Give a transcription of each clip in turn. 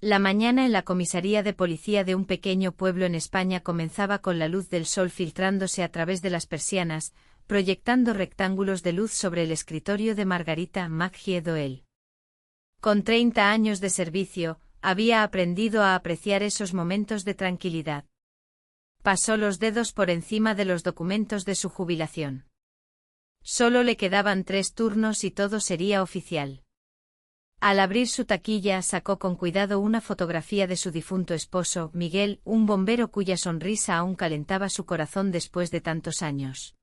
La mañana en la comisaría de policía de un pequeño pueblo en España comenzaba con la luz del sol filtrándose a través de las persianas, proyectando rectángulos de luz sobre el escritorio de Margarita Maggie Doyle. Con 30 años de servicio, había aprendido a apreciar esos momentos de tranquilidad. Pasó los dedos por encima de los documentos de su jubilación. Solo le quedaban 3 turnos y todo sería oficial. Al abrir su taquilla sacó con cuidado una fotografía de su difunto esposo, Miguel, un bombero cuya sonrisa aún calentaba su corazón después de tantos años.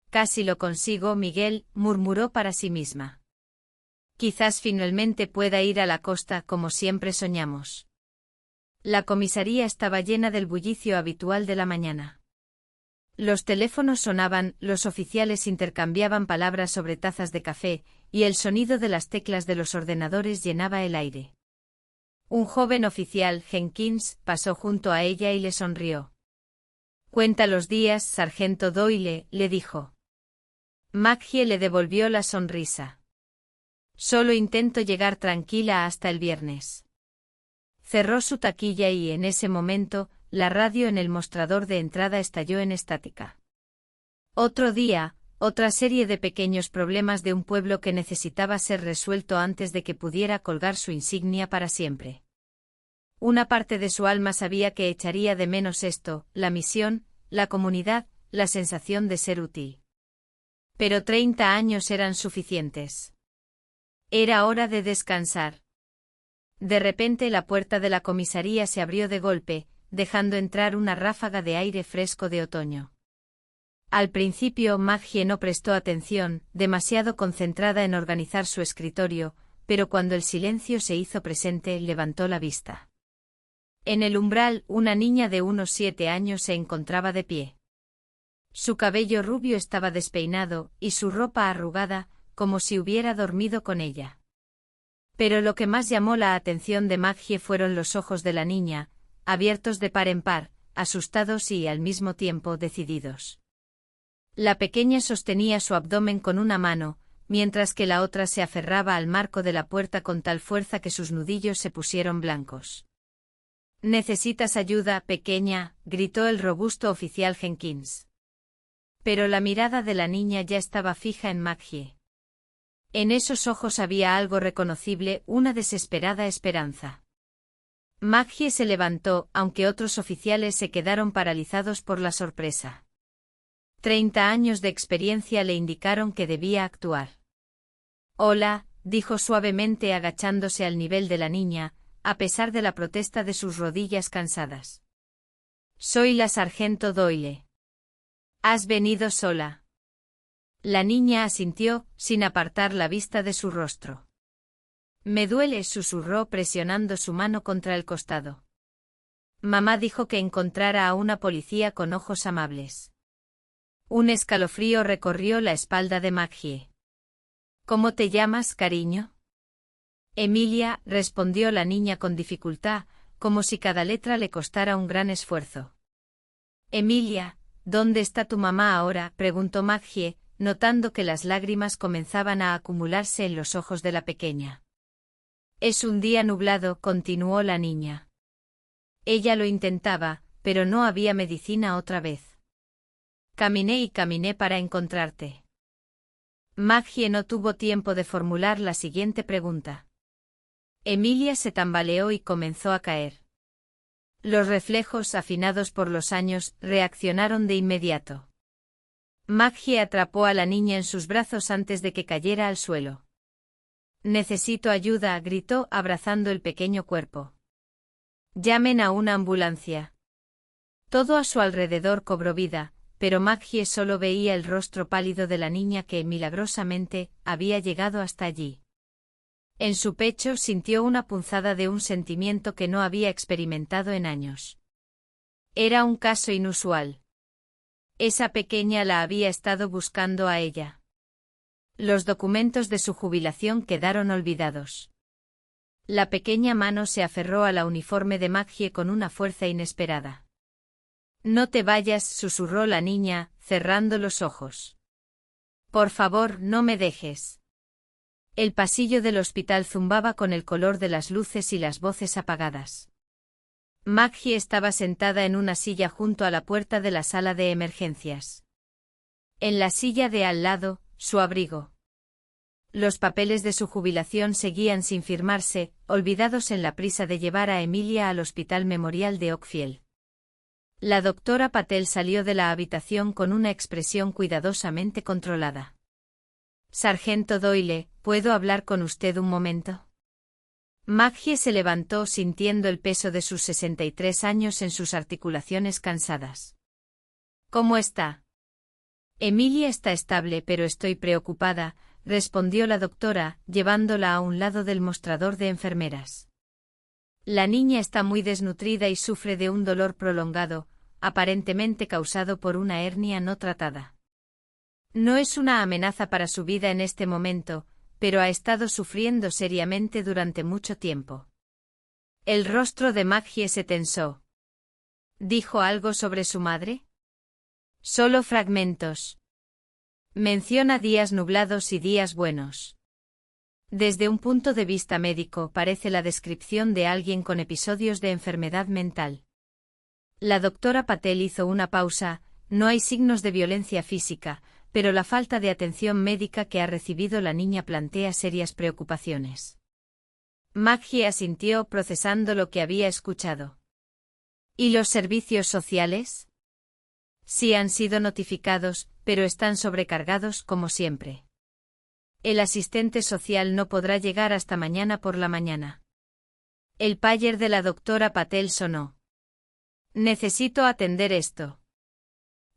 Casi lo consigo, Miguel, murmuró para sí misma. Quizás finalmente pueda ir a la costa como siempre soñamos. La comisaría estaba llena del bullicio habitual de la mañana. Los teléfonos sonaban, los oficiales intercambiaban palabras sobre tazas de café, y el sonido de las teclas de los ordenadores llenaba el aire. Un joven oficial, Jenkins, pasó junto a ella y le sonrió. «Cuenta los días, sargento Doyle», le dijo. Maggie le devolvió la sonrisa. «Solo intento llegar tranquila hasta el viernes». Cerró su taquilla y en ese momento, la radio en el mostrador de entrada estalló en estática. Otro día, otra serie de pequeños problemas de un pueblo que necesitaba ser resuelto antes de que pudiera colgar su insignia para siempre. Una parte de su alma sabía que echaría de menos esto, la misión, la comunidad, la sensación de ser útil. Pero 30 años eran suficientes. Era hora de descansar. De repente la puerta de la comisaría se abrió de golpe, dejando entrar una ráfaga de aire fresco de otoño. Al principio Maggie no prestó atención, demasiado concentrada en organizar su escritorio, pero cuando el silencio se hizo presente levantó la vista. En el umbral una niña de unos 7 años se encontraba de pie. Su cabello rubio estaba despeinado, y su ropa arrugada, como si hubiera dormido con ella. Pero lo que más llamó la atención de Maggie fueron los ojos de la niña, abiertos de par en par, asustados y al mismo tiempo decididos. La pequeña sostenía su abdomen con una mano, mientras que la otra se aferraba al marco de la puerta con tal fuerza que sus nudillos se pusieron blancos. «¿Necesitas ayuda, pequeña?», gritó el robusto oficial Jenkins. Pero la mirada de la niña ya estaba fija en Maggie. En esos ojos había algo reconocible, una desesperada esperanza. Maggie se levantó, aunque otros oficiales se quedaron paralizados por la sorpresa. 30 años de experiencia le indicaron que debía actuar. «Hola», dijo suavemente agachándose al nivel de la niña, a pesar de la protesta de sus rodillas cansadas. «Soy la sargento Doyle». «¿Has venido sola?». La niña asintió, sin apartar la vista de su rostro. «Me duele», susurró presionando su mano contra el costado. «Mamá dijo que encontrara a una policía con ojos amables». Un escalofrío recorrió la espalda de Maggie. «¿Cómo te llamas, cariño?». «Emilia», respondió la niña con dificultad, como si cada letra le costara un gran esfuerzo. «Emilia, ¿dónde está tu mamá ahora?», preguntó Maggie, notando que las lágrimas comenzaban a acumularse en los ojos de la pequeña. «Es un día nublado», continuó la niña. Ella lo intentaba, pero no había medicina otra vez. «Caminé y caminé para encontrarte». Maggie no tuvo tiempo de formular la siguiente pregunta. Emilia se tambaleó y comenzó a caer. Los reflejos, afinados por los años, reaccionaron de inmediato. Maggie atrapó a la niña en sus brazos antes de que cayera al suelo. «Necesito ayuda», gritó, abrazando el pequeño cuerpo. «Llamen a una ambulancia». Todo a su alrededor cobró vida, pero Maggie solo veía el rostro pálido de la niña que, milagrosamente, había llegado hasta allí. En su pecho sintió una punzada de un sentimiento que no había experimentado en años. Era un caso inusual. Esa pequeña la había estado buscando a ella. Los documentos de su jubilación quedaron olvidados. La pequeña mano se aferró a la uniforme de Maggie con una fuerza inesperada. «No te vayas», susurró la niña, cerrando los ojos. «Por favor, no me dejes». El pasillo del hospital zumbaba con el color de las luces y las voces apagadas. Maggie estaba sentada en una silla junto a la puerta de la sala de emergencias. En la silla de al lado, su abrigo. Los papeles de su jubilación seguían sin firmarse, olvidados en la prisa de llevar a Emilia al Hospital Memorial de Oakfield. La doctora Patel salió de la habitación con una expresión cuidadosamente controlada. Sargento Doyle, ¿puedo hablar con usted un momento? Maggie se levantó sintiendo el peso de sus 63 años en sus articulaciones cansadas. ¿Cómo está? Emilia está estable, pero estoy preocupada, respondió la doctora, llevándola a un lado del mostrador de enfermeras. La niña está muy desnutrida y sufre de un dolor prolongado, aparentemente causado por una hernia no tratada. No es una amenaza para su vida en este momento, pero ha estado sufriendo seriamente durante mucho tiempo. El rostro de Maggie se tensó. ¿Dijo algo sobre su madre? Solo fragmentos. Menciona días nublados y días buenos. Desde un punto de vista médico parece la descripción de alguien con episodios de enfermedad mental. La doctora Patel hizo una pausa, no hay signos de violencia física, pero la falta de atención médica que ha recibido la niña plantea serias preocupaciones. Maggie asintió procesando lo que había escuchado. ¿Y los servicios sociales? Sí han sido notificados, pero están sobrecargados como siempre. El asistente social no podrá llegar hasta mañana por la mañana. El pager de la doctora Patel sonó. Necesito atender esto.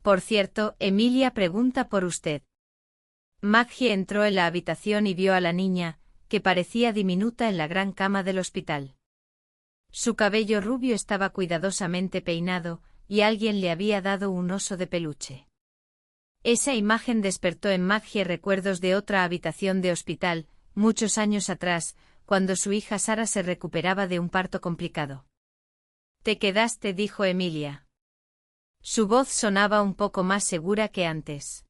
Por cierto, Emilia pregunta por usted. Maggie entró en la habitación y vio a la niña, que parecía diminuta en la gran cama del hospital. Su cabello rubio estaba cuidadosamente peinado, y alguien le había dado un oso de peluche. Esa imagen despertó en Maggie recuerdos de otra habitación de hospital, muchos años atrás, cuando su hija Sara se recuperaba de un parto complicado. «Te quedaste», dijo Emilia. Su voz sonaba un poco más segura que antes.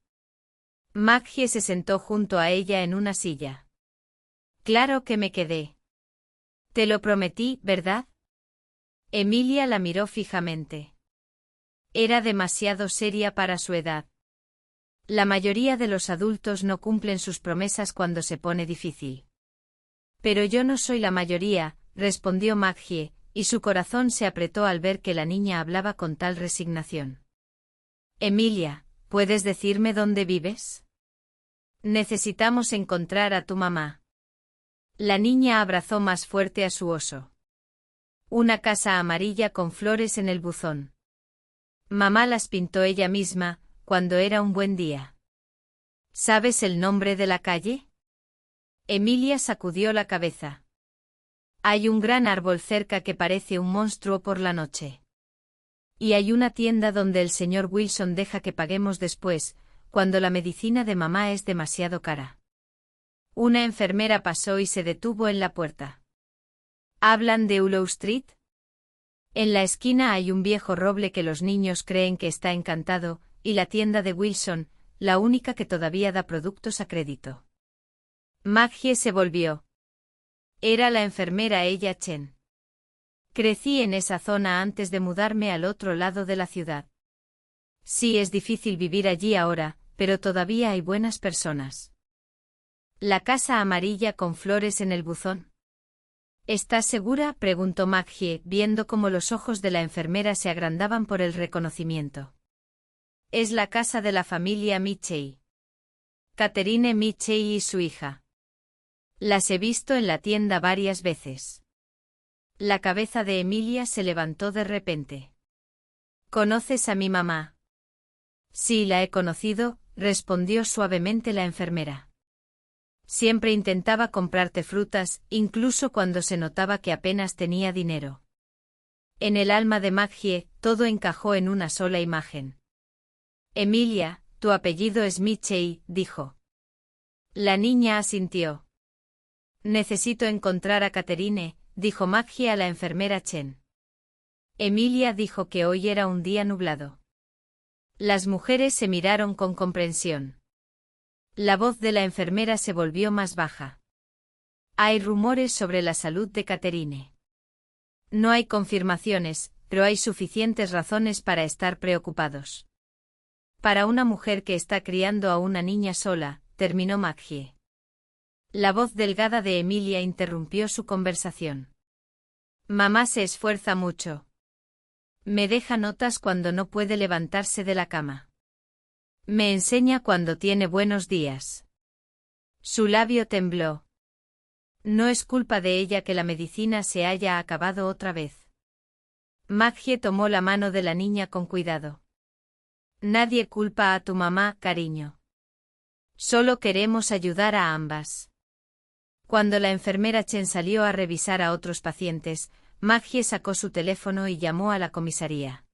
Maggie se sentó junto a ella en una silla. «Claro que me quedé. Te lo prometí, ¿verdad?» Emilia la miró fijamente. Era demasiado seria para su edad. La mayoría de los adultos no cumplen sus promesas cuando se pone difícil. Pero yo no soy la mayoría, respondió Maggie, y su corazón se apretó al ver que la niña hablaba con tal resignación. Emilia, ¿puedes decirme dónde vives? Necesitamos encontrar a tu mamá. La niña abrazó más fuerte a su oso. Una casa amarilla con flores en el buzón. Mamá las pintó ella misma, cuando era un buen día. ¿Sabes el nombre de la calle? Emilia sacudió la cabeza. Hay un gran árbol cerca que parece un monstruo por la noche. Y hay una tienda donde el señor Wilson deja que paguemos después, cuando la medicina de mamá es demasiado cara. Una enfermera pasó y se detuvo en la puerta. ¿Hablan de Willow Street? En la esquina hay un viejo roble que los niños creen que está encantado, y la tienda de Wilson, la única que todavía da productos a crédito. Maggie se volvió. Era la enfermera ella Chen. Crecí en esa zona antes de mudarme al otro lado de la ciudad. Sí, es difícil vivir allí ahora, pero todavía hay buenas personas. La casa amarilla con flores en el buzón. ¿Estás segura?, preguntó Maggie, viendo cómo los ojos de la enfermera se agrandaban por el reconocimiento. Es la casa de la familia Mitchell. Catherine Mitchell y su hija. Las he visto en la tienda varias veces. La cabeza de Emilia se levantó de repente. ¿Conoces a mi mamá? Sí, la he conocido, respondió suavemente la enfermera. Siempre intentaba comprarte frutas, incluso cuando se notaba que apenas tenía dinero. En el alma de Maggie, todo encajó en una sola imagen. Emilia, tu apellido es Mitchell, dijo. La niña asintió. Necesito encontrar a Catherine, dijo Maggie a la enfermera Chen. Emilia dijo que hoy era un día nublado. Las mujeres se miraron con comprensión. La voz de la enfermera se volvió más baja. Hay rumores sobre la salud de Catherine. No hay confirmaciones, pero hay suficientes razones para estar preocupados. Para una mujer que está criando a una niña sola, terminó Maggie. La voz delgada de Emilia interrumpió su conversación. Mamá se esfuerza mucho. Me deja notas cuando no puede levantarse de la cama. Me enseña cuando tiene buenos días. Su labio tembló. No es culpa de ella que la medicina se haya acabado otra vez. Maggie tomó la mano de la niña con cuidado. Nadie culpa a tu mamá, cariño. Solo queremos ayudar a ambas. Cuando la enfermera Chen salió a revisar a otros pacientes, Maggie sacó su teléfono y llamó a la comisaría.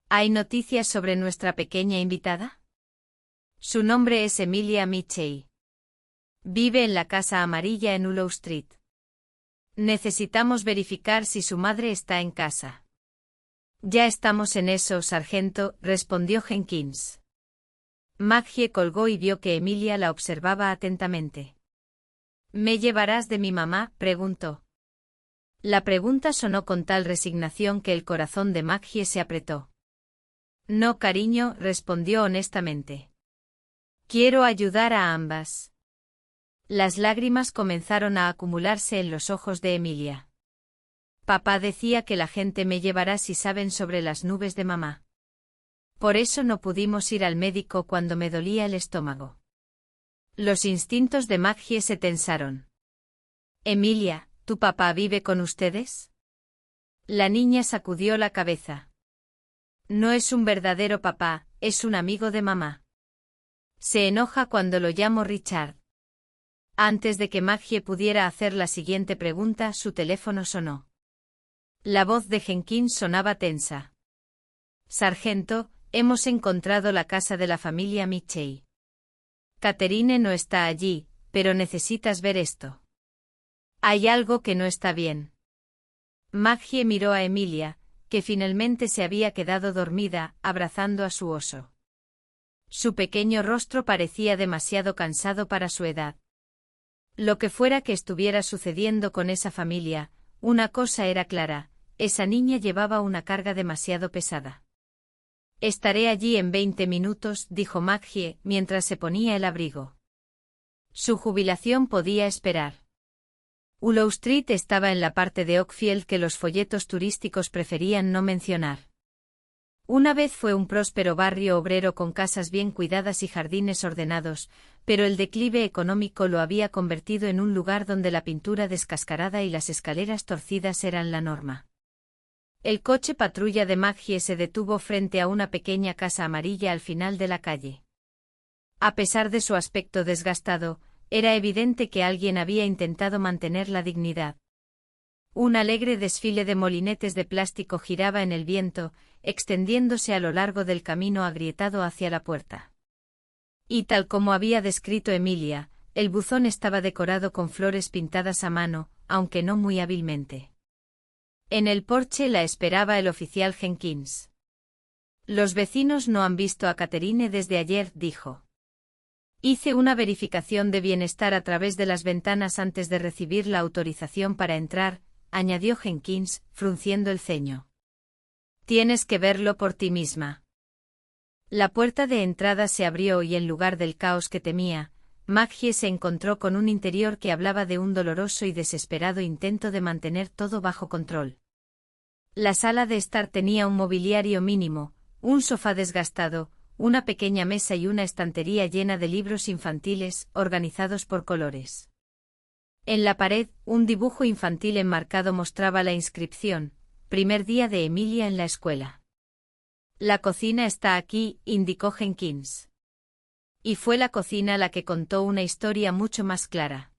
¿Hay noticias sobre nuestra pequeña invitada? Su nombre es Emilia Mitchell. Vive en la Casa Amarilla en Willow Street. Necesitamos verificar si su madre está en casa. Ya estamos en eso, sargento, respondió Jenkins. Maggie colgó y vio que Emilia la observaba atentamente. ¿Me llevarás de mi mamá?, preguntó. La pregunta sonó con tal resignación que el corazón de Maggie se apretó. No, cariño, respondió honestamente. Quiero ayudar a ambas. Las lágrimas comenzaron a acumularse en los ojos de Emilia. Papá decía que la gente me llevará si saben sobre las nubes de mamá. Por eso no pudimos ir al médico cuando me dolía el estómago. Los instintos de Maggie se tensaron. Emilia, ¿tu papá vive con ustedes? La niña sacudió la cabeza. No es un verdadero papá, es un amigo de mamá. Se enoja cuando lo llamo Richard. Antes de que Maggie pudiera hacer la siguiente pregunta, su teléfono sonó. La voz de Jenkins sonaba tensa. Sargento, hemos encontrado la casa de la familia Mitchell. Catherine no está allí, pero necesitas ver esto. Hay algo que no está bien. Maggie miró a Emilia, que finalmente se había quedado dormida, abrazando a su oso. Su pequeño rostro parecía demasiado cansado para su edad. Lo que fuera que estuviera sucediendo con esa familia, una cosa era clara, esa niña llevaba una carga demasiado pesada. Estaré allí en 20 minutos, dijo Maggie, mientras se ponía el abrigo. Su jubilación podía esperar. Willow Street estaba en la parte de Oakfield que los folletos turísticos preferían no mencionar. Una vez fue un próspero barrio obrero con casas bien cuidadas y jardines ordenados, pero el declive económico lo había convertido en un lugar donde la pintura descascarada y las escaleras torcidas eran la norma. El coche patrulla de Maggie se detuvo frente a una pequeña casa amarilla al final de la calle. A pesar de su aspecto desgastado, era evidente que alguien había intentado mantener la dignidad. Un alegre desfile de molinetes de plástico giraba en el viento, extendiéndose a lo largo del camino agrietado hacia la puerta. Y tal como había descrito Emilia, el buzón estaba decorado con flores pintadas a mano, aunque no muy hábilmente. En el porche la esperaba el oficial Jenkins. Los vecinos no han visto a Catherine desde ayer, dijo. Hice una verificación de bienestar a través de las ventanas antes de recibir la autorización para entrar, añadió Jenkins, frunciendo el ceño. Tienes que verlo por ti misma. La puerta de entrada se abrió y en lugar del caos que temía, Maggie se encontró con un interior que hablaba de un doloroso y desesperado intento de mantener todo bajo control. La sala de estar tenía un mobiliario mínimo, un sofá desgastado, una pequeña mesa y una estantería llena de libros infantiles, organizados por colores. En la pared, un dibujo infantil enmarcado mostraba la inscripción, primer día de Emilia en la escuela. La cocina está aquí, indicó Jenkins. Y fue la cocina la que contó una historia mucho más clara.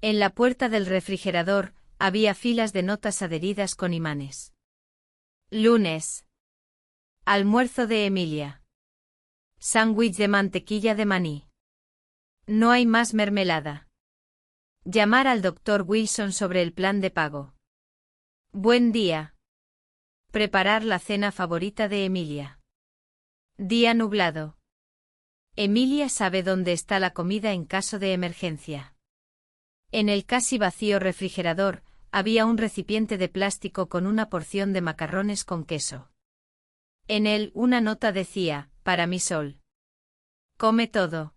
En la puerta del refrigerador, había filas de notas adheridas con imanes. Lunes. Almuerzo de Emilia. Sándwich de mantequilla de maní. No hay más mermelada. Llamar al Dr. Wilson sobre el plan de pago. Buen día. Preparar la cena favorita de Emilia. Día nublado. Emilia sabe dónde está la comida en caso de emergencia. En el casi vacío refrigerador, había un recipiente de plástico con una porción de macarrones con queso. En él, una nota decía, para mi Sol. Come todo.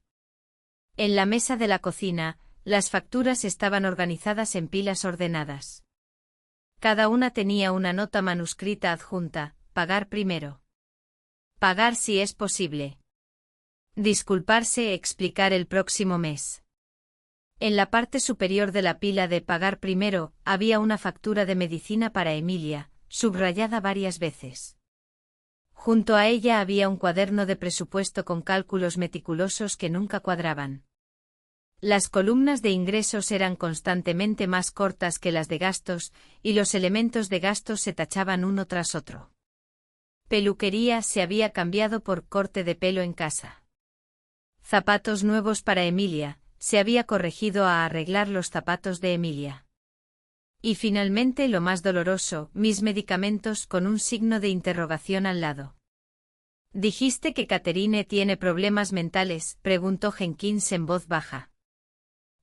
En la mesa de la cocina, las facturas estaban organizadas en pilas ordenadas. Cada una tenía una nota manuscrita adjunta, pagar primero. Pagar si es posible. Disculparse, explicar el próximo mes. En la parte superior de la pila de pagar primero, había una factura de medicina para Emilia, subrayada varias veces. Junto a ella había un cuaderno de presupuesto con cálculos meticulosos que nunca cuadraban. Las columnas de ingresos eran constantemente más cortas que las de gastos, y los elementos de gastos se tachaban uno tras otro. Peluquería se había cambiado por corte de pelo en casa. Zapatos nuevos para Emilia, se había corregido a arreglar los zapatos de Emilia. Y finalmente lo más doloroso, mis medicamentos con un signo de interrogación al lado. ¿Dijiste que Catherine tiene problemas mentales?, preguntó Jenkins en voz baja.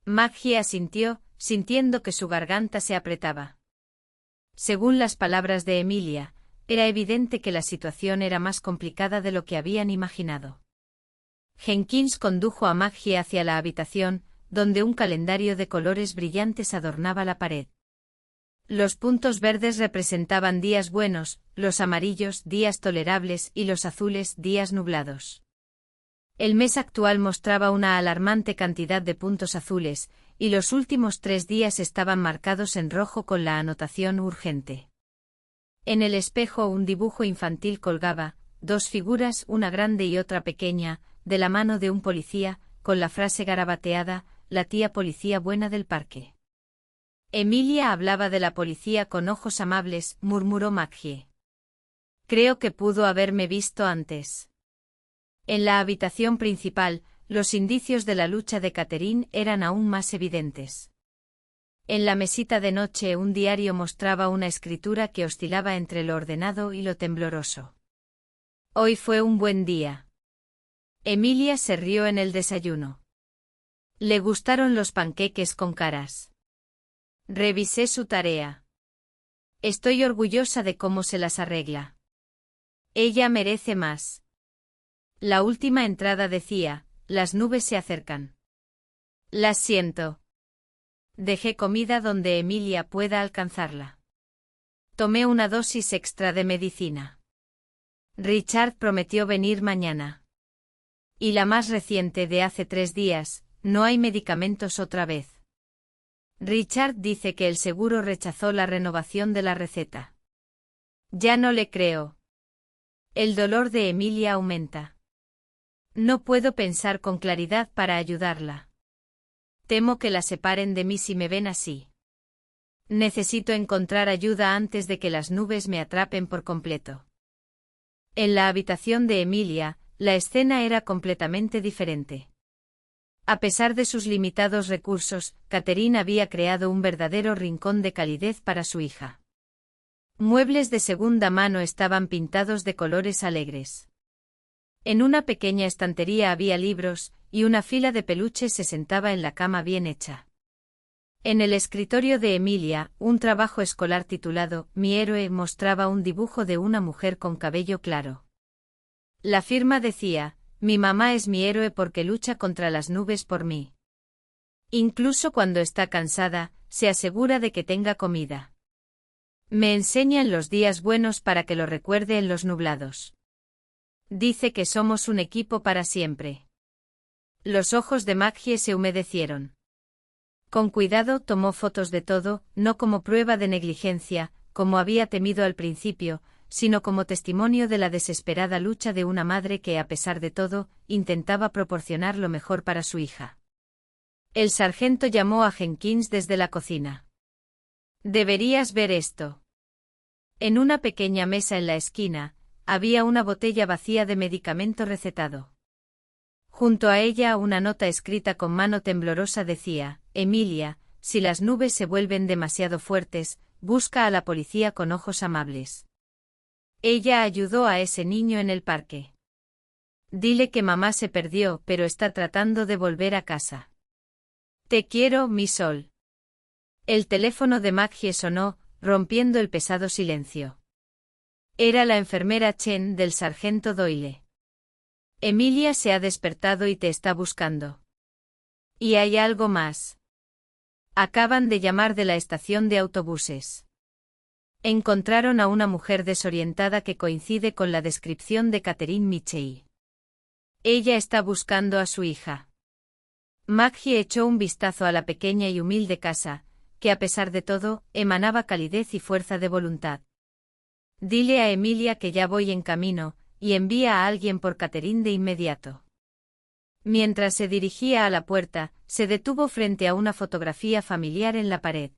Maggie asintió, sintiendo que su garganta se apretaba. Según las palabras de Emilia, era evidente que la situación era más complicada de lo que habían imaginado. Jenkins condujo a Maggie hacia la habitación, donde un calendario de colores brillantes adornaba la pared. Los puntos verdes representaban días buenos, los amarillos días tolerables y los azules días nublados. El mes actual mostraba una alarmante cantidad de puntos azules, y los últimos 3 días estaban marcados en rojo con la anotación urgente. En el espejo un dibujo infantil colgaba, 2 figuras, una grande y otra pequeña, de la mano de un policía, con la frase garabateada, la tía policía buena del parque. Emilia hablaba de la policía con ojos amables, murmuró Maggie. Creo que pudo haberme visto antes. En la habitación principal, los indicios de la lucha de Catherine eran aún más evidentes. En la mesita de noche un diario mostraba una escritura que oscilaba entre lo ordenado y lo tembloroso. Hoy fue un buen día. Emilia se rió en el desayuno. Le gustaron los panqueques con caras. Revisé su tarea. Estoy orgullosa de cómo se las arregla. Ella merece más. La última entrada decía, las nubes se acercan. Las siento. Dejé comida donde Emilia pueda alcanzarla. Tomé una dosis extra de medicina. Richard prometió venir mañana. Y la más reciente de hace 3 días, no hay medicamentos otra vez. Richard dice que el seguro rechazó la renovación de la receta. Ya no le creo. El dolor de Emilia aumenta. No puedo pensar con claridad para ayudarla. Temo que la separen de mí si me ven así. Necesito encontrar ayuda antes de que las nubes me atrapen por completo. En la habitación de Emilia, la escena era completamente diferente. A pesar de sus limitados recursos, Catherine había creado un verdadero rincón de calidez para su hija. Muebles de segunda mano estaban pintados de colores alegres. En una pequeña estantería había libros, y una fila de peluches se sentaba en la cama bien hecha. En el escritorio de Emilia, un trabajo escolar titulado Mi héroe mostraba un dibujo de una mujer con cabello claro. La firma decía, mi mamá es mi héroe porque lucha contra las nubes por mí. Incluso cuando está cansada, se asegura de que tenga comida. Me enseña en los días buenos para que lo recuerde en los nublados. Dice que somos un equipo para siempre. Los ojos de Maggie se humedecieron. Con cuidado tomó fotos de todo, no como prueba de negligencia, como había temido al principio, sino como testimonio de la desesperada lucha de una madre que, a pesar de todo, intentaba proporcionar lo mejor para su hija. El sargento llamó a Jenkins desde la cocina. Deberías ver esto. En una pequeña mesa en la esquina, había una botella vacía de medicamento recetado. Junto a ella una nota escrita con mano temblorosa decía, Emilia, si las nubes se vuelven demasiado fuertes, busca a la policía con ojos amables. Ella ayudó a ese niño en el parque. Dile que mamá se perdió, pero está tratando de volver a casa. Te quiero, mi sol. El teléfono de Maggie sonó, rompiendo el pesado silencio. Era la enfermera Chen del sargento Doyle. Emilia se ha despertado y te está buscando. Y hay algo más. Acaban de llamar de la estación de autobuses. Encontraron a una mujer desorientada que coincide con la descripción de Catherine Mitchell. Ella está buscando a su hija. Maggie echó un vistazo a la pequeña y humilde casa, que a pesar de todo, emanaba calidez y fuerza de voluntad. Dile a Emilia que ya voy en camino, y envía a alguien por Catherine de inmediato. Mientras se dirigía a la puerta, se detuvo frente a una fotografía familiar en la pared.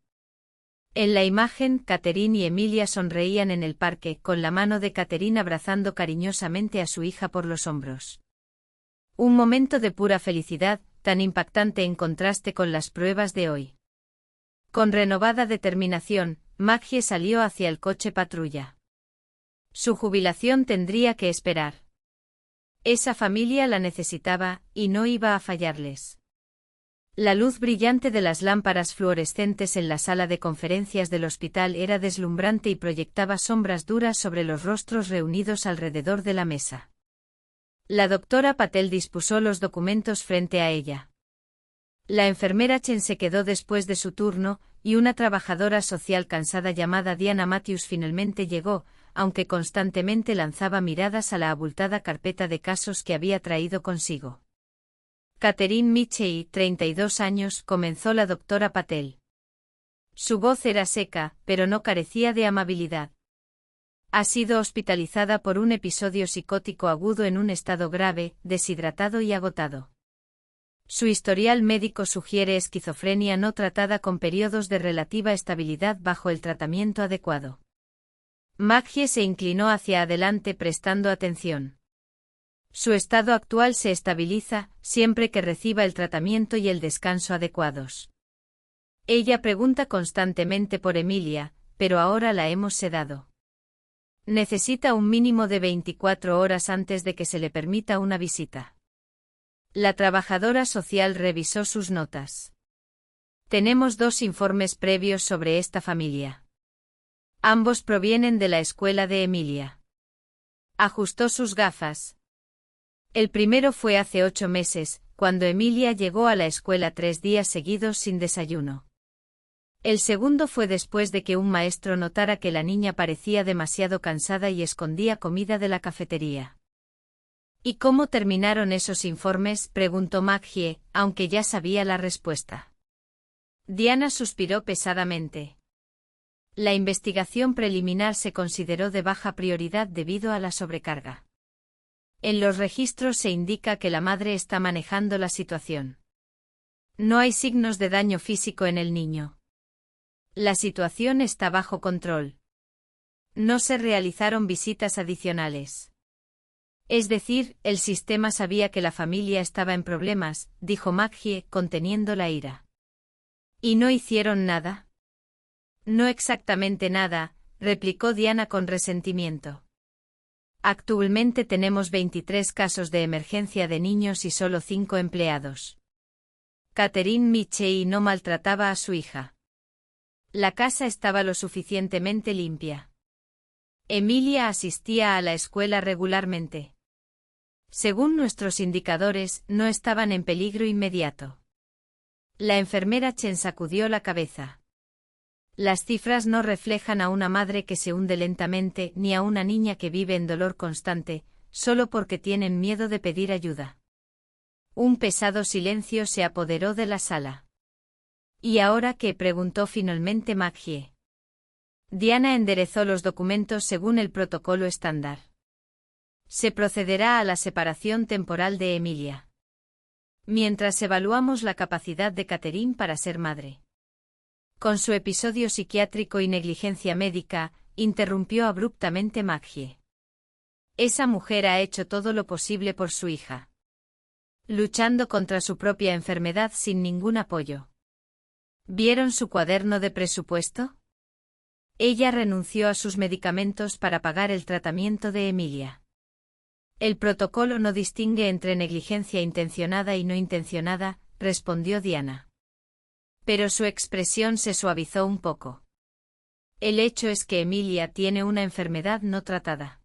En la imagen, Catherine y Emilia sonreían en el parque, con la mano de Catherine abrazando cariñosamente a su hija por los hombros. Un momento de pura felicidad, tan impactante en contraste con las pruebas de hoy. Con renovada determinación, Maggie salió hacia el coche patrulla. Su jubilación tendría que esperar. Esa familia la necesitaba, y no iba a fallarles. La luz brillante de las lámparas fluorescentes en la sala de conferencias del hospital era deslumbrante y proyectaba sombras duras sobre los rostros reunidos alrededor de la mesa. La doctora Patel dispuso los documentos frente a ella. La enfermera Chen se quedó después de su turno, y una trabajadora social cansada llamada Diana Matthews finalmente llegó, aunque constantemente lanzaba miradas a la abultada carpeta de casos que había traído consigo. Catherine Mitchell, 32 años, comenzó la doctora Patel. Su voz era seca, pero no carecía de amabilidad. Ha sido hospitalizada por un episodio psicótico agudo en un estado grave, deshidratado y agotado. Su historial médico sugiere esquizofrenia no tratada con periodos de relativa estabilidad bajo el tratamiento adecuado. Maggie se inclinó hacia adelante prestando atención. Su estado actual se estabiliza, siempre que reciba el tratamiento y el descanso adecuados. Ella pregunta constantemente por Emilia, pero ahora la hemos sedado. Necesita un mínimo de 24 horas antes de que se le permita una visita. La trabajadora social revisó sus notas. Tenemos 2 informes previos sobre esta familia. Ambos provienen de la escuela de Emilia. Ajustó sus gafas. El primero fue hace 8 meses, cuando Emilia llegó a la escuela 3 días seguidos sin desayuno. El segundo fue después de que un maestro notara que la niña parecía demasiado cansada y escondía comida de la cafetería. ¿Y cómo terminaron esos informes?, preguntó Maggie, aunque ya sabía la respuesta. Diana suspiró pesadamente. La investigación preliminar se consideró de baja prioridad debido a la sobrecarga. En los registros se indica que la madre está manejando la situación. No hay signos de daño físico en el niño. La situación está bajo control. No se realizaron visitas adicionales. Es decir, el sistema sabía que la familia estaba en problemas, dijo Maggie, conteniendo la ira. ¿Y no hicieron nada? No exactamente nada, replicó Diana con resentimiento. Actualmente tenemos 23 casos de emergencia de niños y solo 5 empleados. Catherine Mitchell no maltrataba a su hija. La casa estaba lo suficientemente limpia. Emilia asistía a la escuela regularmente. Según nuestros indicadores, no estaban en peligro inmediato. La enfermera Chen sacudió la cabeza. Las cifras no reflejan a una madre que se hunde lentamente ni a una niña que vive en dolor constante, solo porque tienen miedo de pedir ayuda. Un pesado silencio se apoderó de la sala. ¿Y ahora qué?, preguntó finalmente Maggie. Diana enderezó los documentos según el protocolo estándar. Se procederá a la separación temporal de Emilia. Mientras evaluamos la capacidad de Catherine para ser madre. Con su episodio psiquiátrico y negligencia médica, interrumpió abruptamente Maggie. Esa mujer ha hecho todo lo posible por su hija. Luchando contra su propia enfermedad sin ningún apoyo. ¿Vieron su cuaderno de presupuesto? Ella renunció a sus medicamentos para pagar el tratamiento de Emilia. El protocolo no distingue entre negligencia intencionada y no intencionada, respondió Diana. Pero su expresión se suavizó un poco. El hecho es que Emilia tiene una enfermedad no tratada.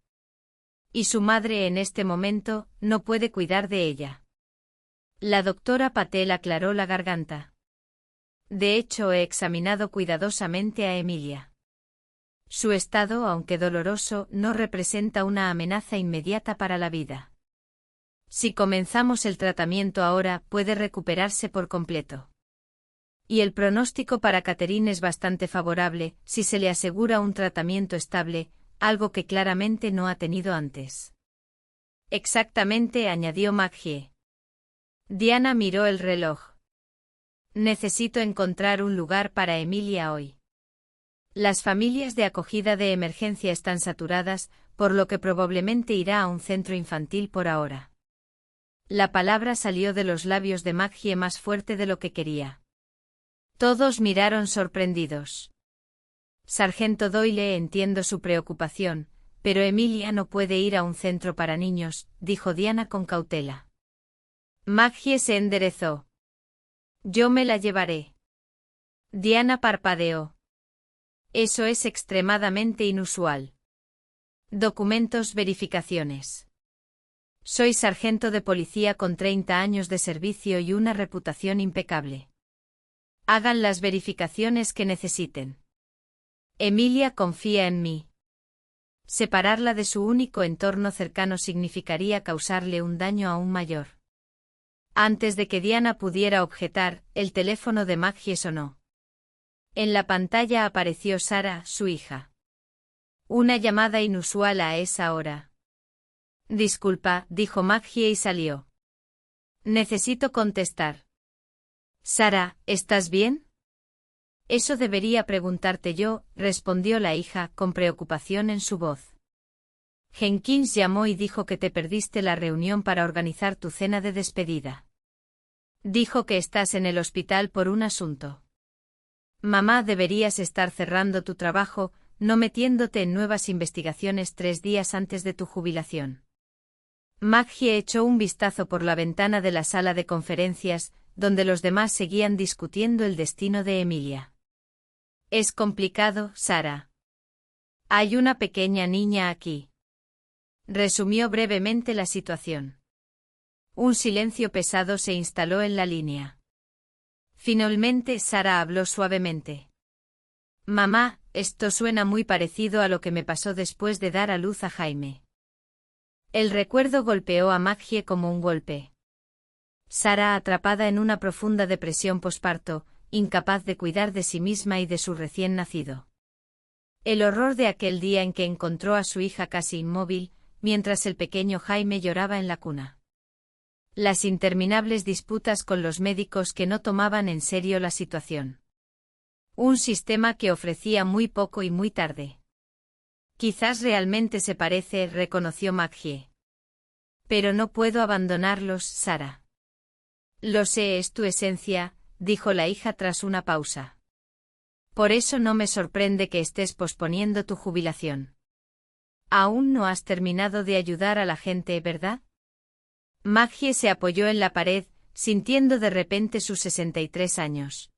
Y su madre en este momento no puede cuidar de ella. La doctora Patel aclaró la garganta. De hecho, he examinado cuidadosamente a Emilia. Su estado, aunque doloroso, no representa una amenaza inmediata para la vida. Si comenzamos el tratamiento ahora, puede recuperarse por completo. Y el pronóstico para Catherine es bastante favorable, si se le asegura un tratamiento estable, algo que claramente no ha tenido antes. Exactamente, añadió Maggie. Diana miró el reloj. Necesito encontrar un lugar para Emilia hoy. Las familias de acogida de emergencia están saturadas, por lo que probablemente irá a un centro infantil por ahora. La palabra salió de los labios de Maggie más fuerte de lo que quería. Todos miraron sorprendidos. Sargento Doyle, entiendo su preocupación, pero Emilia no puede ir a un centro para niños, dijo Diana con cautela. Maggie se enderezó. Yo me la llevaré. Diana parpadeó. Eso es extremadamente inusual. Documentos, verificaciones. Soy sargento de policía con 30 años de servicio y una reputación impecable. Hagan las verificaciones que necesiten. Emilia confía en mí. Separarla de su único entorno cercano significaría causarle un daño aún mayor. Antes de que Diana pudiera objetar, el teléfono de Maggie sonó. En la pantalla apareció Sara, su hija. Una llamada inusual a esa hora. Disculpa, dijo Maggie y salió. Necesito contestar. Sara, ¿estás bien? Eso debería preguntarte yo, respondió la hija, con preocupación en su voz. Jenkins llamó y dijo que te perdiste la reunión para organizar tu cena de despedida. Dijo que estás en el hospital por un asunto. Mamá, deberías estar cerrando tu trabajo, no metiéndote en nuevas investigaciones 3 días antes de tu jubilación. Maggie echó un vistazo por la ventana de la sala de conferencias, donde los demás seguían discutiendo el destino de Emilia. Es complicado, Sara. Hay una pequeña niña aquí. Resumió brevemente la situación. Un silencio pesado se instaló en la línea. Finalmente Sara habló suavemente. Mamá, esto suena muy parecido a lo que me pasó después de dar a luz a Jaime. El recuerdo golpeó a Maggie como un golpe. Sara, atrapada en una profunda depresión posparto, incapaz de cuidar de sí misma y de su recién nacido. El horror de aquel día en que encontró a su hija casi inmóvil, mientras el pequeño Jaime lloraba en la cuna. Las interminables disputas con los médicos que no tomaban en serio la situación. Un sistema que ofrecía muy poco y muy tarde. Quizás realmente se parece, reconoció Maggie. Pero no puedo abandonarlos, Sara. Lo sé, es tu esencia, dijo la hija tras una pausa. Por eso no me sorprende que estés posponiendo tu jubilación. Aún no has terminado de ayudar a la gente, ¿verdad? Maggie se apoyó en la pared, sintiendo de repente sus 63 años.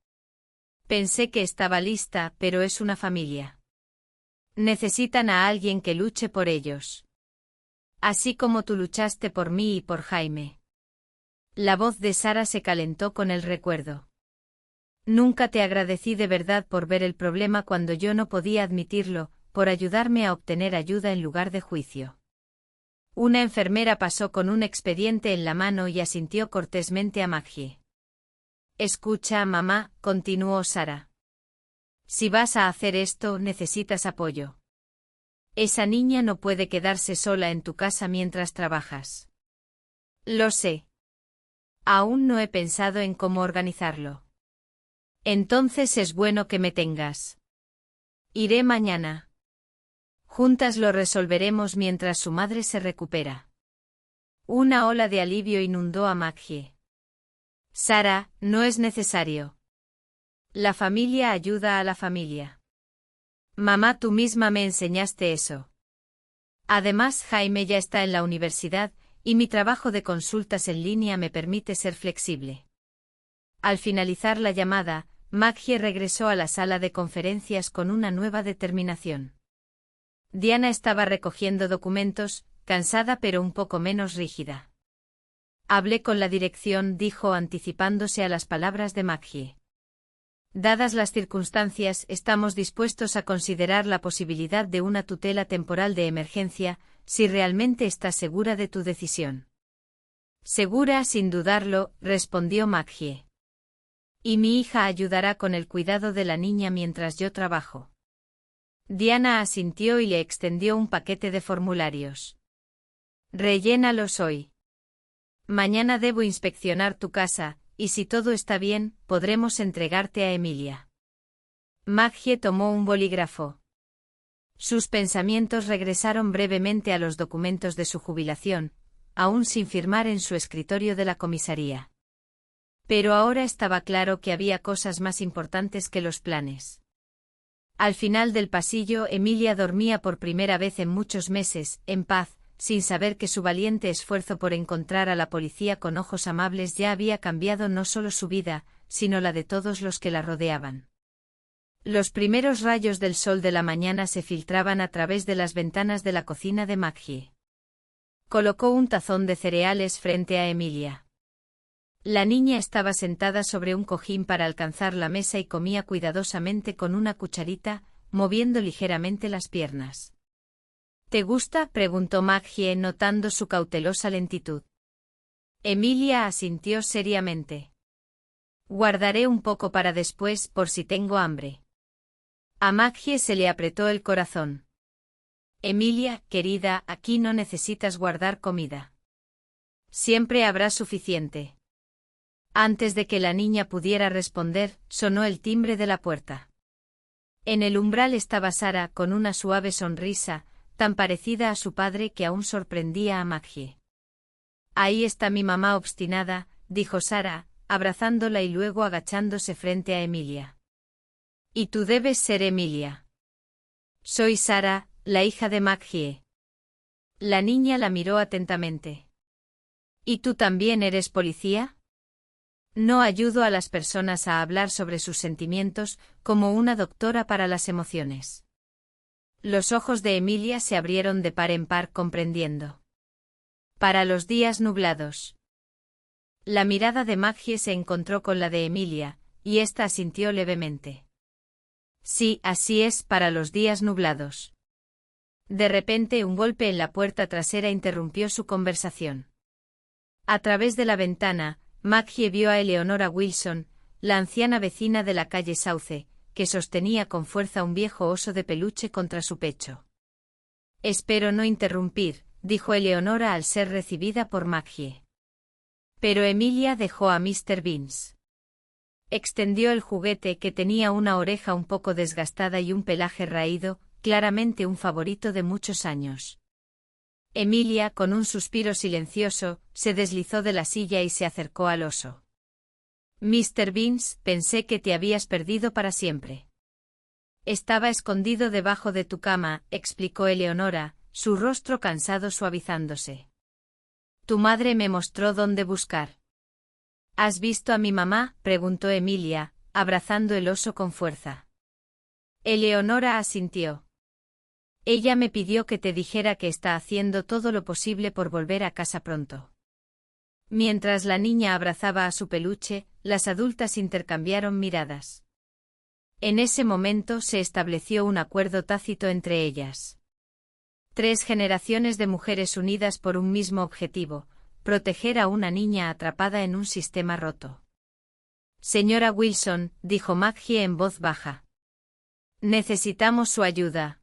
Pensé que estaba lista, pero es una familia. Necesitan a alguien que luche por ellos. Así como tú luchaste por mí y por Jaime. La voz de Sara se calentó con el recuerdo. Nunca te agradecí de verdad por ver el problema cuando yo no podía admitirlo, por ayudarme a obtener ayuda en lugar de juicio. Una enfermera pasó con un expediente en la mano y asintió cortésmente a Maggie. Escucha, mamá, continuó Sara. Si vas a hacer esto, necesitas apoyo. Esa niña no puede quedarse sola en tu casa mientras trabajas. Lo sé. Aún no he pensado en cómo organizarlo. Entonces es bueno que me tengas. Iré mañana. Juntas lo resolveremos mientras su madre se recupera. Una ola de alivio inundó a Maggie. Sara, no es necesario. La familia ayuda a la familia. Mamá, tú misma me enseñaste eso. Además, Jaime ya está en la universidad, y mi trabajo de consultas en línea me permite ser flexible. Al finalizar la llamada, Maggie regresó a la sala de conferencias con una nueva determinación. Diana estaba recogiendo documentos, cansada pero un poco menos rígida. Hablé con la dirección, dijo anticipándose a las palabras de Maggie. Dadas las circunstancias, estamos dispuestos a considerar la posibilidad de una tutela temporal de emergencia, si realmente estás segura de tu decisión. Segura sin dudarlo, respondió Maggie. Y mi hija ayudará con el cuidado de la niña mientras yo trabajo. Diana asintió y le extendió un paquete de formularios. Rellénalos hoy. Mañana debo inspeccionar tu casa, y si todo está bien, podremos entregarte a Emilia. Maggie tomó un bolígrafo. Sus pensamientos regresaron brevemente a los documentos de su jubilación, aún sin firmar en su escritorio de la comisaría. Pero ahora estaba claro que había cosas más importantes que los planes. Al final del pasillo, Emilia dormía por primera vez en muchos meses, en paz, sin saber que su valiente esfuerzo por encontrar a la policía con ojos amables ya había cambiado no solo su vida, sino la de todos los que la rodeaban. Los primeros rayos del sol de la mañana se filtraban a través de las ventanas de la cocina de Maggie. Colocó un tazón de cereales frente a Emilia. La niña estaba sentada sobre un cojín para alcanzar la mesa y comía cuidadosamente con una cucharita, moviendo ligeramente las piernas. ¿Te gusta?, preguntó Maggie notando su cautelosa lentitud. Emilia asintió seriamente. Guardaré un poco para después por si tengo hambre. A Maggie se le apretó el corazón. Emilia, querida, aquí no necesitas guardar comida. Siempre habrá suficiente. Antes de que la niña pudiera responder, sonó el timbre de la puerta. En el umbral estaba Sara con una suave sonrisa, tan parecida a su padre que aún sorprendía a Maggie. Ahí está mi mamá obstinada, dijo Sara, abrazándola y luego agachándose frente a Emilia. Y tú debes ser Emilia. Soy Sara, la hija de Maggie. La niña la miró atentamente. ¿Y tú también eres policía? No ayudo a las personas a hablar sobre sus sentimientos, como una doctora para las emociones. Los ojos de Emilia se abrieron de par en par comprendiendo. Para los días nublados. La mirada de Maggie se encontró con la de Emilia, y ésta asintió levemente. Sí, así es, para los días nublados. De repente un golpe en la puerta trasera interrumpió su conversación. A través de la ventana, Maggie vio a Eleonora Wilson, la anciana vecina de la calle Sauce, que sostenía con fuerza un viejo oso de peluche contra su pecho. Espero no interrumpir, dijo Eleonora al ser recibida por Maggie. Pero Emilia dejó a Mr. Beans. Extendió el juguete que tenía una oreja un poco desgastada y un pelaje raído, claramente un favorito de muchos años. Emilia, con un suspiro silencioso, se deslizó de la silla y se acercó al oso. Mr. Beans, pensé que te habías perdido para siempre. Estaba escondido debajo de tu cama, explicó Eleonora, su rostro cansado suavizándose. Tu madre me mostró dónde buscar. ¿Has visto a mi mamá?, preguntó Emilia, abrazando el oso con fuerza. Eleonora asintió. Ella me pidió que te dijera que está haciendo todo lo posible por volver a casa pronto. Mientras la niña abrazaba a su peluche, las adultas intercambiaron miradas. En ese momento se estableció un acuerdo tácito entre ellas. 3 generaciones de mujeres unidas por un mismo objetivo: proteger a una niña atrapada en un sistema roto. Señora Wilson, dijo Maggie en voz baja. Necesitamos su ayuda.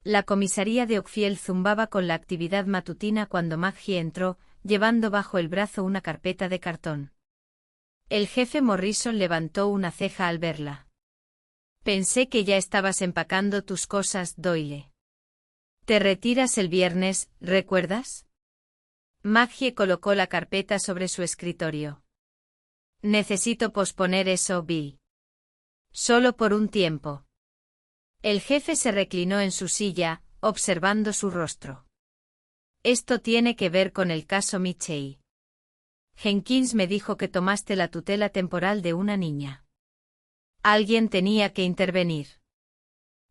La comisaría de Oakfield zumbaba con la actividad matutina cuando Maggie entró, llevando bajo el brazo una carpeta de cartón. El jefe Morrison levantó una ceja al verla. Pensé que ya estabas empacando tus cosas, Doyle. Te retiras el viernes, ¿recuerdas? Maggie colocó la carpeta sobre su escritorio. Necesito posponer eso, Bill. Solo por un tiempo. El jefe se reclinó en su silla, observando su rostro. Esto tiene que ver con el caso Mitchell. Jenkins me dijo que tomaste la tutela temporal de una niña. Alguien tenía que intervenir.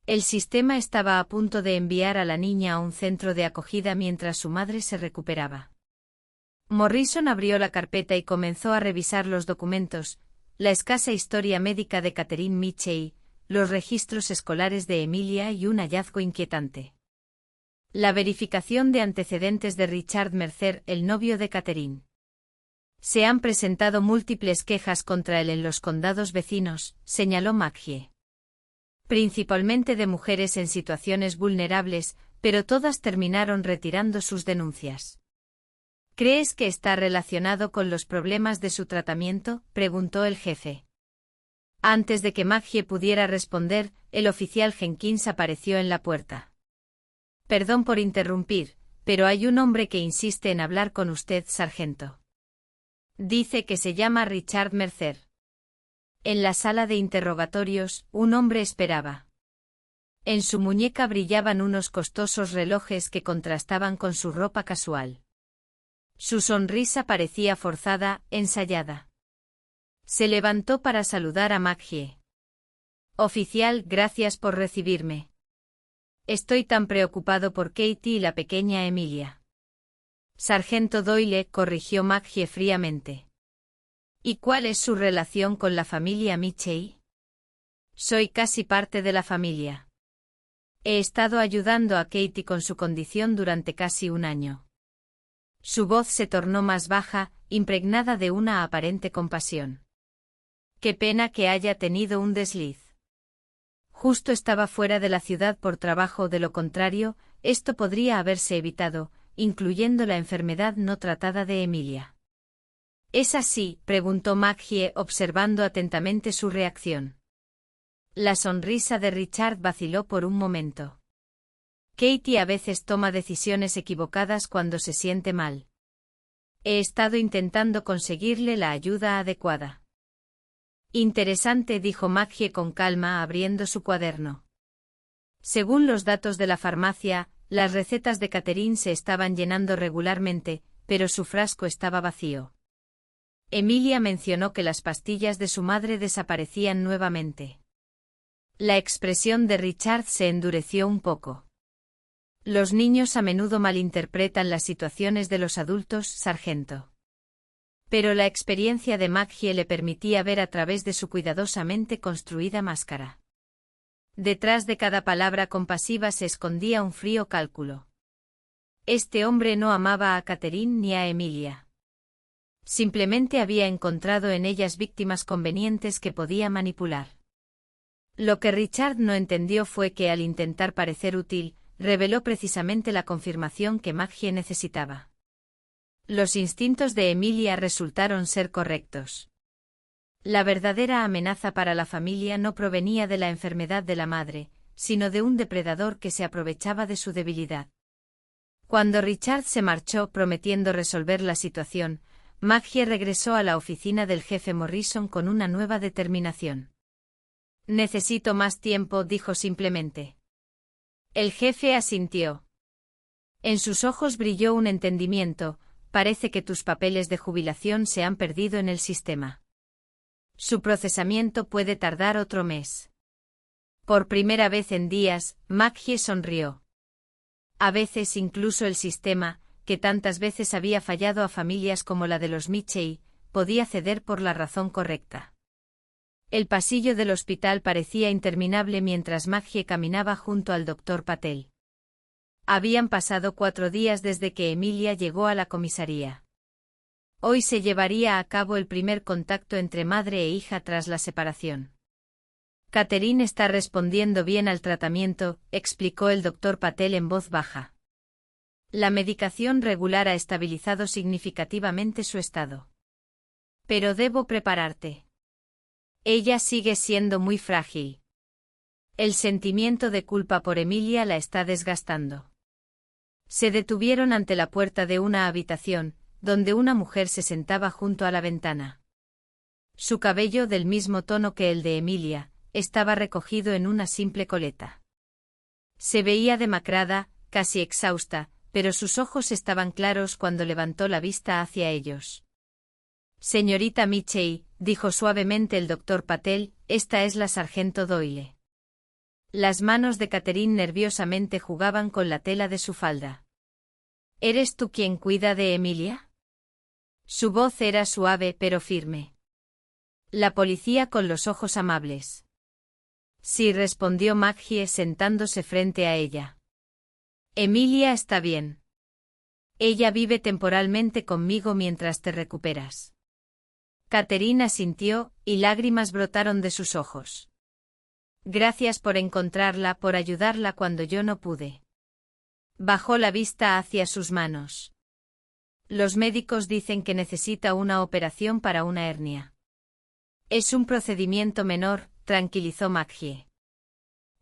El sistema estaba a punto de enviar a la niña a un centro de acogida mientras su madre se recuperaba. Morrison abrió la carpeta y comenzó a revisar los documentos, la escasa historia médica de Catherine Mitchell, los registros escolares de Emilia y un hallazgo inquietante. La verificación de antecedentes de Richard Mercer, el novio de Catherine. Se han presentado múltiples quejas contra él en los condados vecinos, señaló Maggie. Principalmente de mujeres en situaciones vulnerables, pero todas terminaron retirando sus denuncias. ¿Crees que está relacionado con los problemas de su tratamiento?, preguntó el jefe. Antes de que Maggie pudiera responder, el oficial Jenkins apareció en la puerta. Perdón por interrumpir, pero hay un hombre que insiste en hablar con usted, sargento. Dice que se llama Richard Mercer. En la sala de interrogatorios, un hombre esperaba. En su muñeca brillaban unos costosos relojes que contrastaban con su ropa casual. Su sonrisa parecía forzada, ensayada. Se levantó para saludar a Maggie. Oficial, gracias por recibirme. Estoy tan preocupado por Katie y la pequeña Emilia. Sargento Doyle, corrigió Maggie fríamente. ¿Y cuál es su relación con la familia Mitchell? Soy casi parte de la familia. He estado ayudando a Katie con su condición durante casi un año. Su voz se tornó más baja, impregnada de una aparente compasión. Qué pena que haya tenido un desliz. Justo estaba fuera de la ciudad por trabajo, de lo contrario, esto podría haberse evitado, incluyendo la enfermedad no tratada de Emilia. ¿Es así?, preguntó Maggie, observando atentamente su reacción. La sonrisa de Richard vaciló por un momento. Katie a veces toma decisiones equivocadas cuando se siente mal. He estado intentando conseguirle la ayuda adecuada. Interesante, dijo Maggie con calma, abriendo su cuaderno. Según los datos de la farmacia, las recetas de Catherine se estaban llenando regularmente, pero su frasco estaba vacío. Emilia mencionó que las pastillas de su madre desaparecían nuevamente. La expresión de Richard se endureció un poco. Los niños a menudo malinterpretan las situaciones de los adultos, sargento. Pero la experiencia de Maggie le permitía ver a través de su cuidadosamente construida máscara. Detrás de cada palabra compasiva se escondía un frío cálculo. Este hombre no amaba a Catherine ni a Emilia. Simplemente había encontrado en ellas víctimas convenientes que podía manipular. Lo que Richard no entendió fue que al intentar parecer útil, reveló precisamente la confirmación que Maggie necesitaba. Los instintos de Emilia resultaron ser correctos. La verdadera amenaza para la familia no provenía de la enfermedad de la madre, sino de un depredador que se aprovechaba de su debilidad. Cuando Richard se marchó prometiendo resolver la situación, Maggie regresó a la oficina del jefe Morrison con una nueva determinación. Necesito más tiempo, dijo simplemente. El jefe asintió. En sus ojos brilló un entendimiento. Parece que tus papeles de jubilación se han perdido en el sistema. Su procesamiento puede tardar otro mes. Por primera vez en días, Maggie sonrió. A veces incluso el sistema, que tantas veces había fallado a familias como la de los Mitchell, podía ceder por la razón correcta. El pasillo del hospital parecía interminable mientras Maggie caminaba junto al doctor Patel. Habían pasado 4 días desde que Emilia llegó a la comisaría. Hoy se llevaría a cabo el primer contacto entre madre e hija tras la separación. Catherine está respondiendo bien al tratamiento, explicó el doctor Patel en voz baja. La medicación regular ha estabilizado significativamente su estado. Pero debo prepararte. Ella sigue siendo muy frágil. El sentimiento de culpa por Emilia la está desgastando. Se detuvieron ante la puerta de una habitación, donde una mujer se sentaba junto a la ventana. Su cabello, del mismo tono que el de Emilia, estaba recogido en una simple coleta. Se veía demacrada, casi exhausta, pero sus ojos estaban claros cuando levantó la vista hacia ellos. Señorita Mitchell, dijo suavemente el doctor Patel, esta es la sargento Doyle. Las manos de Catherine nerviosamente jugaban con la tela de su falda. ¿Eres tú quien cuida de Emilia? Su voz era suave pero firme. La policía con los ojos amables. Sí, respondió Maggie sentándose frente a ella. Emilia está bien. Ella vive temporalmente conmigo mientras te recuperas. Catherine asintió, y lágrimas brotaron de sus ojos. Gracias por encontrarla, por ayudarla cuando yo no pude. Bajó la vista hacia sus manos. Los médicos dicen que necesita una operación para una hernia. Es un procedimiento menor, tranquilizó Maggie.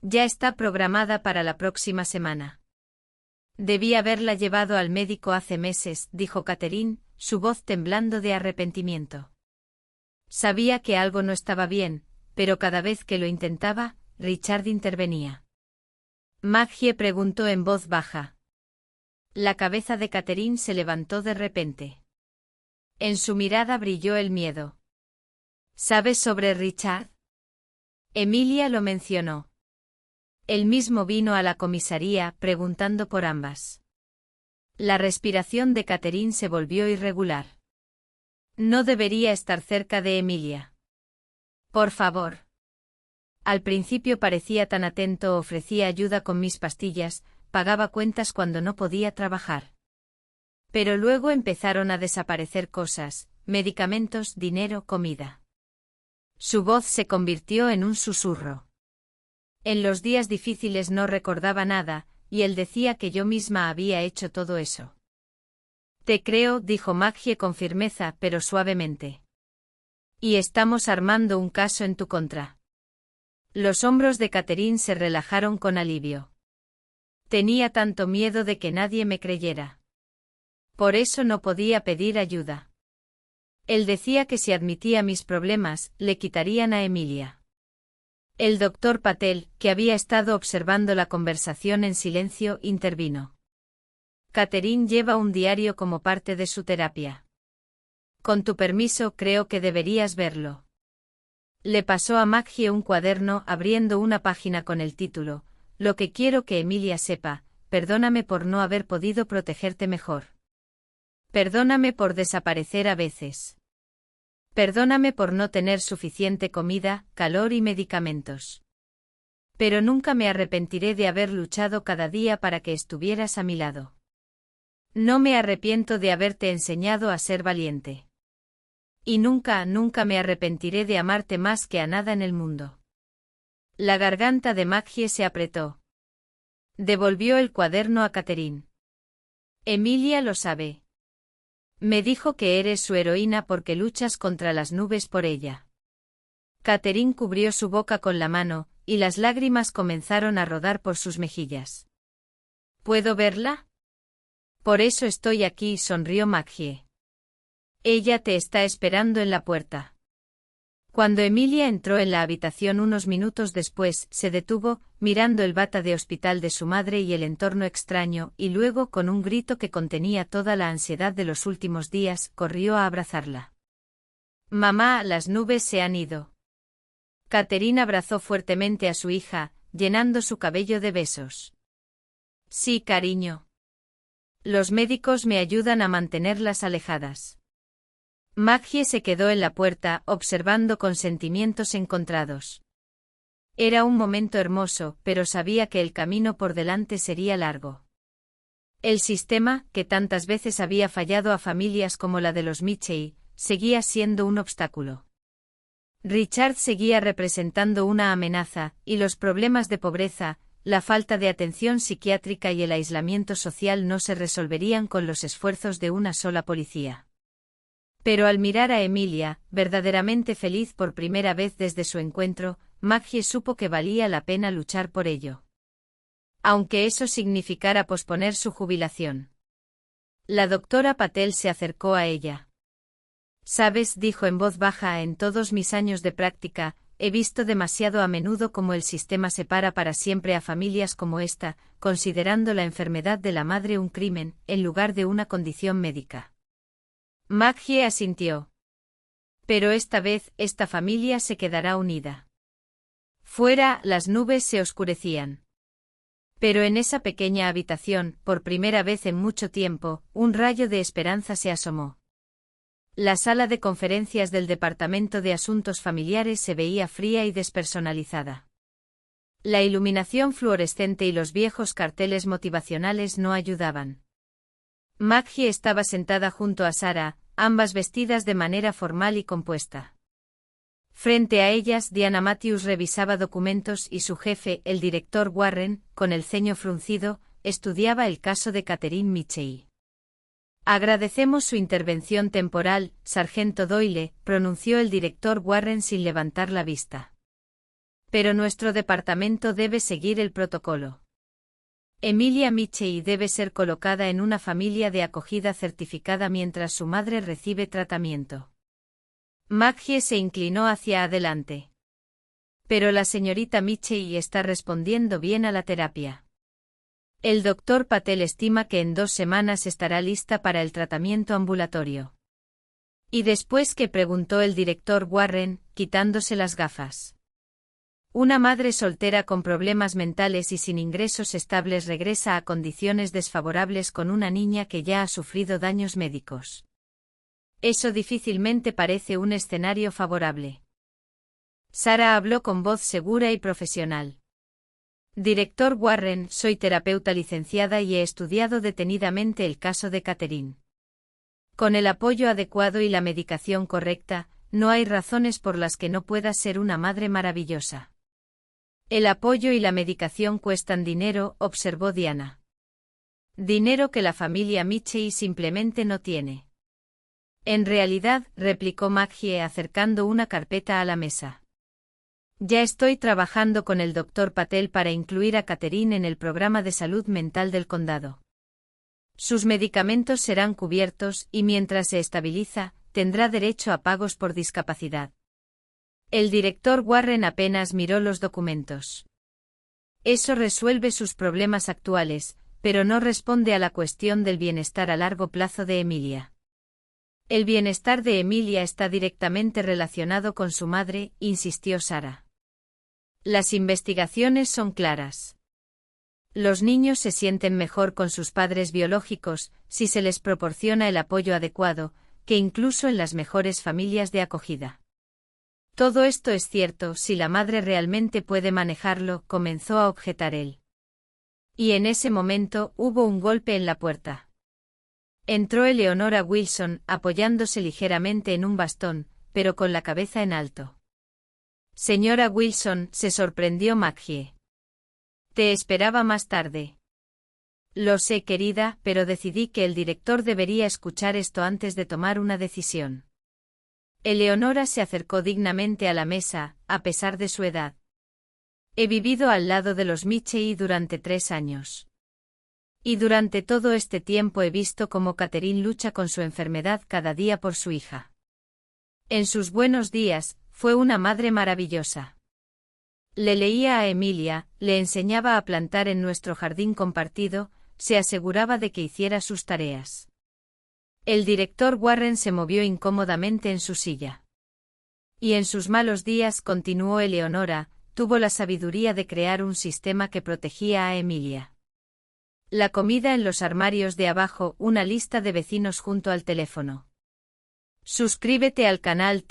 Ya está programada para la próxima semana. Debí haberla llevado al médico hace meses, dijo Catherine, su voz temblando de arrepentimiento. Sabía que algo no estaba bien, pero cada vez que lo intentaba, Richard intervenía. Maggie preguntó en voz baja. La cabeza de Catherine se levantó de repente. En su mirada brilló el miedo. ¿Sabes sobre Richard? Emilia lo mencionó. Él mismo vino a la comisaría preguntando por ambas. La respiración de Catherine se volvió irregular. No debería estar cerca de Emilia. Por favor. Al principio parecía tan atento, ofrecía ayuda con mis pastillas, pagaba cuentas cuando no podía trabajar. Pero luego empezaron a desaparecer cosas, medicamentos, dinero, comida. Su voz se convirtió en un susurro. En los días difíciles no recordaba nada, y él decía que yo misma había hecho todo eso. Te creo, dijo Maggie con firmeza pero suavemente. Y estamos armando un caso en tu contra. Los hombros de Catherine se relajaron con alivio. Tenía tanto miedo de que nadie me creyera. Por eso no podía pedir ayuda. Él decía que si admitía mis problemas, le quitarían a Emilia. El doctor Patel, que había estado observando la conversación en silencio, intervino. Catherine lleva un diario como parte de su terapia. Con tu permiso, creo que deberías verlo. Le pasó a Maggie un cuaderno abriendo una página con el título, Lo que quiero que Emilia sepa, perdóname por no haber podido protegerte mejor. Perdóname por desaparecer a veces. Perdóname por no tener suficiente comida, calor y medicamentos. Pero nunca me arrepentiré de haber luchado cada día para que estuvieras a mi lado. No me arrepiento de haberte enseñado a ser valiente. Y nunca, nunca me arrepentiré de amarte más que a nada en el mundo. La garganta de Maggie se apretó. Devolvió el cuaderno a Catherine. Emilia lo sabe. Me dijo que eres su heroína porque luchas contra las nubes por ella. Catherine cubrió su boca con la mano, y las lágrimas comenzaron a rodar por sus mejillas. ¿Puedo verla? Por eso estoy aquí, sonrió Maggie. Ella te está esperando en la puerta. Cuando Emilia entró en la habitación unos minutos después, se detuvo, mirando el bata de hospital de su madre y el entorno extraño, y luego, con un grito que contenía toda la ansiedad de los últimos días, corrió a abrazarla. Mamá, las nubes se han ido. Catherine abrazó fuertemente a su hija, llenando su cabello de besos. Sí, cariño. Los médicos me ayudan a mantenerlas alejadas. Maggie se quedó en la puerta, observando con sentimientos encontrados. Era un momento hermoso, pero sabía que el camino por delante sería largo. El sistema, que tantas veces había fallado a familias como la de los Mitchell, seguía siendo un obstáculo. Richard seguía representando una amenaza, y los problemas de pobreza, la falta de atención psiquiátrica y el aislamiento social no se resolverían con los esfuerzos de una sola policía. Pero al mirar a Emilia, verdaderamente feliz por primera vez desde su encuentro, Maggie supo que valía la pena luchar por ello. Aunque eso significara posponer su jubilación. La doctora Patel se acercó a ella. Sabes, dijo en voz baja, en todos mis años de práctica, he visto demasiado a menudo cómo el sistema separa para siempre a familias como esta, considerando la enfermedad de la madre un crimen, en lugar de una condición médica. Maggie asintió. Pero esta vez, esta familia se quedará unida. Fuera, las nubes se oscurecían. Pero en esa pequeña habitación, por primera vez en mucho tiempo, un rayo de esperanza se asomó. La sala de conferencias del Departamento de Asuntos Familiares se veía fría y despersonalizada. La iluminación fluorescente y los viejos carteles motivacionales no ayudaban. Maggie estaba sentada junto a Sarah, ambas vestidas de manera formal y compuesta. Frente a ellas, Diana Matthews revisaba documentos y su jefe, el director Warren, con el ceño fruncido, estudiaba el caso de Catherine Mitchell. Agradecemos su intervención temporal, sargento Doyle, pronunció el director Warren sin levantar la vista. Pero nuestro departamento debe seguir el protocolo. Emilia Mitchell debe ser colocada en una familia de acogida certificada mientras su madre recibe tratamiento. Maggie se inclinó hacia adelante. Pero la señorita Mitchell está respondiendo bien a la terapia. El doctor Patel estima que en 2 semanas estará lista para el tratamiento ambulatorio. ¿Y después qué?, preguntó el director Warren, quitándose las gafas. Una madre soltera con problemas mentales y sin ingresos estables regresa a condiciones desfavorables con una niña que ya ha sufrido daños médicos. Eso difícilmente parece un escenario favorable. Sarah habló con voz segura y profesional. Director Warren, soy terapeuta licenciada y he estudiado detenidamente el caso de Catherine. Con el apoyo adecuado y la medicación correcta, no hay razones por las que no pueda ser una madre maravillosa. El apoyo y la medicación cuestan dinero, observó Diana. Dinero que la familia Mitchell simplemente no tiene. En realidad, replicó Maggie acercando una carpeta a la mesa. Ya estoy trabajando con el Dr. Patel para incluir a Catherine en el programa de salud mental del condado. Sus medicamentos serán cubiertos y mientras se estabiliza, tendrá derecho a pagos por discapacidad. El director Warren apenas miró los documentos. Eso resuelve sus problemas actuales, pero no responde a la cuestión del bienestar a largo plazo de Emilia. El bienestar de Emilia está directamente relacionado con su madre, insistió Sarah. Las investigaciones son claras. Los niños se sienten mejor con sus padres biológicos, si se les proporciona el apoyo adecuado, que incluso en las mejores familias de acogida. Todo esto es cierto si la madre realmente puede manejarlo, comenzó a objetar él. Y en ese momento hubo un golpe en la puerta. Entró Eleonora Wilson, apoyándose ligeramente en un bastón, pero con la cabeza en alto. Señora Wilson, se sorprendió Maggie. Te esperaba más tarde. Lo sé, querida, pero decidí que el director debería escuchar esto antes de tomar una decisión. Eleonora se acercó dignamente a la mesa, a pesar de su edad. He vivido al lado de los Mitchell durante 3 años. Y durante todo este tiempo he visto cómo Catherine lucha con su enfermedad cada día por su hija. En sus buenos días, fue una madre maravillosa. Le leía a Emilia, le enseñaba a plantar en nuestro jardín compartido, se aseguraba de que hiciera sus tareas. El director Warren se movió incómodamente en su silla. Y en sus malos días, continuó Eleonora, tuvo la sabiduría de crear un sistema que protegía a Emilia. La comida en los armarios de abajo, una lista de vecinos junto al teléfono. Suscríbete al canal